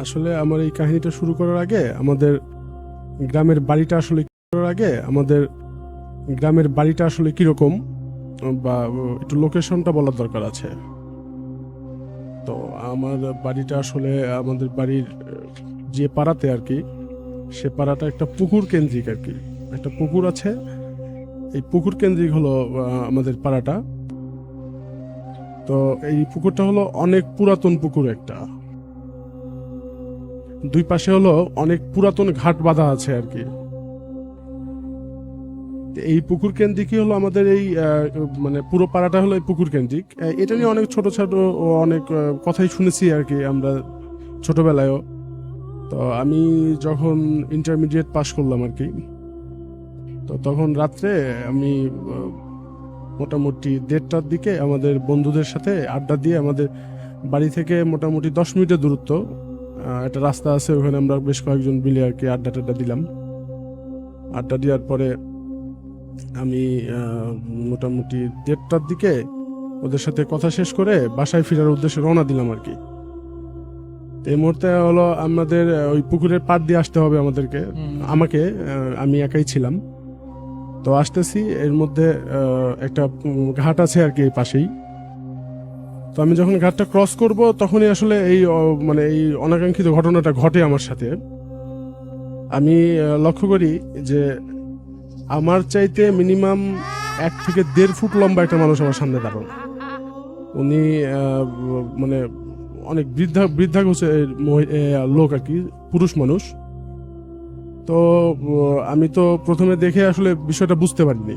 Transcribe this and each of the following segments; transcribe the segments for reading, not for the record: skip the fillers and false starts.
আসলে আমার এই কাহিনীটা শুরু করার আগে আমাদের গ্রামের বাড়িটা আসলে কিরকম বা একটু লোকেশনটা বলার দরকার আছে। তো আমার বাড়িটা আসলে আমাদের বাড়ির যে পাড়াতে আর কি, সে পাড়াটা একটা পুকুর কেন্দ্রিক আর কি। একটা পুকুর আছে, এই পুকুর কেন্দ্রিক হলো আমাদের পাড়াটা। তো এই পুকুরটা হলো অনেক পুরাতন পুকুর একটা। দুই পাশে হলো অনেক পুরাতন ঘাট বাঁধা আছে আর কি। এই পুকুর কেন্দ্রিকই হলো আমাদের এই মানে পুরো পাড়াটা হলো এই পুকুর কেন্দ্রিক। এটা নিয়ে অনেক ছোট ছোট ও অনেক কথাই শুনেছি আর কি আমরা ছোটবেলায়ও। তো আমি যখন ইন্টারমিডিয়েট পাশ করলাম আর কি, তো তখন রাত্রে আমি মোটামুটি 1:30টার দিকে আমাদের বন্ধুদের সাথে আড্ডা দিয়ে, আমাদের বাড়ি থেকে মোটামুটি 10 মিনিটের দূরত্ব একটা রাস্তা আছে, ওখানে আমরা বেশ কয়েকজন মিলে আর কি আড্ডা টাড্ডা দিলাম। আড্ডা দেওয়ার পরে আমি মোটামুটি 1:30টার দিকে ওদের সাথে কথা শেষ করে বাসায় ফেরার উদ্দেশ্যে রওনা দিলাম আর কি। এই মুহূর্তে হলো আমাদের ওই পুকুরের পাড় দিয়ে আসতে হবে আমাকে আমি একাই ছিলাম। তো আসতেছি, এর মধ্যে একটা ঘাট আছে আর কি এই পাশেই। তো আমি যখন ঘাটটা ক্রস করব তখনই আসলে মানে এই অনাকাঙ্ক্ষিত ঘটনাটা ঘটে আমার সাথে। আমি লক্ষ্য করি যে আমার চাইতে মিনিমাম 1 থেকে 1.5 ফুট লম্বা একটা মানুষ আমার সামনে দাঁড়ানো। উনি মানে অনেক বৃদ্ধা গোছের লোক আর কি, পুরুষ মানুষ। তো আমি তো প্রথমে দেখে আসলে বিষয়টা বুঝতে পারিনি।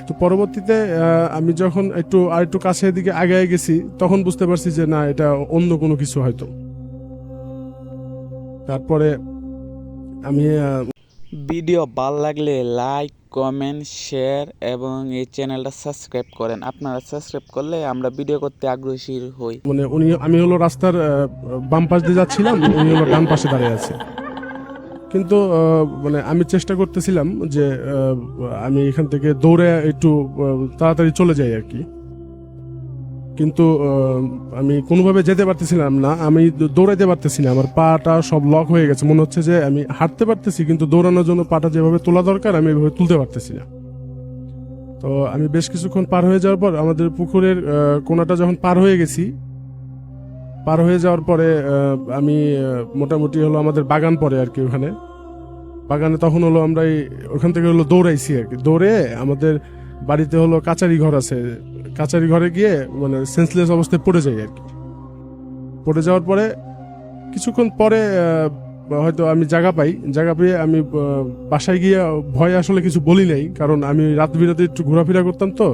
তো পরবর্তীতে আমি যখন একটু কাছের দিকে আগায় গেছি, তখন বুঝতে পারছি যে না, এটা অন্য কোনো কিছু হয়তো। তারপরে আমি ভিডিও ভালো লাগলে লাইক, কমেন্ট, শেয়ার এবং এই চ্যানেলটা সাবস্ক্রাইব করেন। আপনারা সাবস্ক্রাইব করলে আমরা ভিডিও করতে আগ্রহী হই। মানে আমি হলো রাস্তার বাম পাশ দিয়ে যাচ্ছিলাম, উনি হলো ডান পাশে দাঁড়িয়ে আছে। কিন্তু মানে আমি চেষ্টা করতেছিলাম যে আমি এখান থেকে দৌড়ে একটু তাড়াতাড়ি চলে যাই আর কি। কিন্তু আমি কোনোভাবে যেতে পারতেছিলাম না, আমি দৌড়াইতে পারতেছি না, আমার পাটা সব লক হয়ে গেছে। মনে হচ্ছে যে আমি হাঁটতে পারতেছি, কিন্তু দৌড়ানোর জন্য পাটা যেভাবে তোলা দরকার আমি এভাবে তুলতে পারতেছি না। তো আমি বেশ কিছুক্ষণ পার হয়ে যাওয়ার পর, আমাদের পুকুরের কোনাটা যখন পার হয়ে গেছি, পার হয়ে যাওয়ার পরে আমি মোটামুটি হলো আমাদের বাগান পড়ে আর কি, ওখানে বাগানে তখন হলো আমরা ওখান থেকে হলো দৌড়াইছি আর কি। দৌড়ে আমাদের বাড়িতে হলো কাচারি ঘর আছে, কাচারি ঘরে গিয়ে মানে সেন্সলেস অবস্থায় পড়ে যাই আর কি। পড়ে যাওয়ার পরে কিছুক্ষণ পরে হয়তো আমি জায়গা পেয়ে আমি বাসায় গিয়ে ভয়ে আসলে কিছু বলি নাই, কারণ আমি রাত বিরাতে একটু ঘোরাফেরা করতাম। তো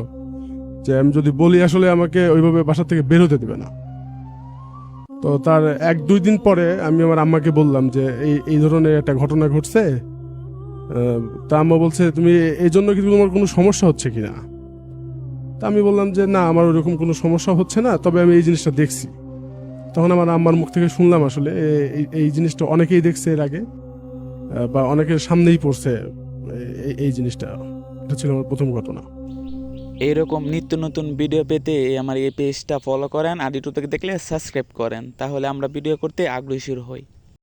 যে আমি যদি বলি আসলে আমাকে ওইভাবে বাসা থেকে বের হতে দেবে না। তো তার 1-2 দিন পরে আমি আমার আম্মাকে বললাম যে এই ধরনের একটা ঘটনা ঘটছে। তা আম্মা বলছে, তুমি এই জন্য কি তোমার কোনো সমস্যা হচ্ছে কিনা? তা আমি বললাম যে না, আমার ওরকম কোনো সমস্যা হচ্ছে না, তবে আমি এই জিনিসটা দেখছি। তখন আমার আম্মার মুখ থেকে শুনলাম আসলে এই জিনিসটা অনেকেই দেখছে এর আগে, বা অনেকের সামনেই পড়ছে এই জিনিসটা। এটা ছিল আমার প্রথম ঘটনা। এইরকম নিত্য নতুন ভিডিও পেতে আমার এই পেজটা ফলো করেন আর ইউটিউব থেকে দেখলে সাবস্ক্রাইব করেন, তাহলে আমরা ভিডিও করতে আগ্রহী হই।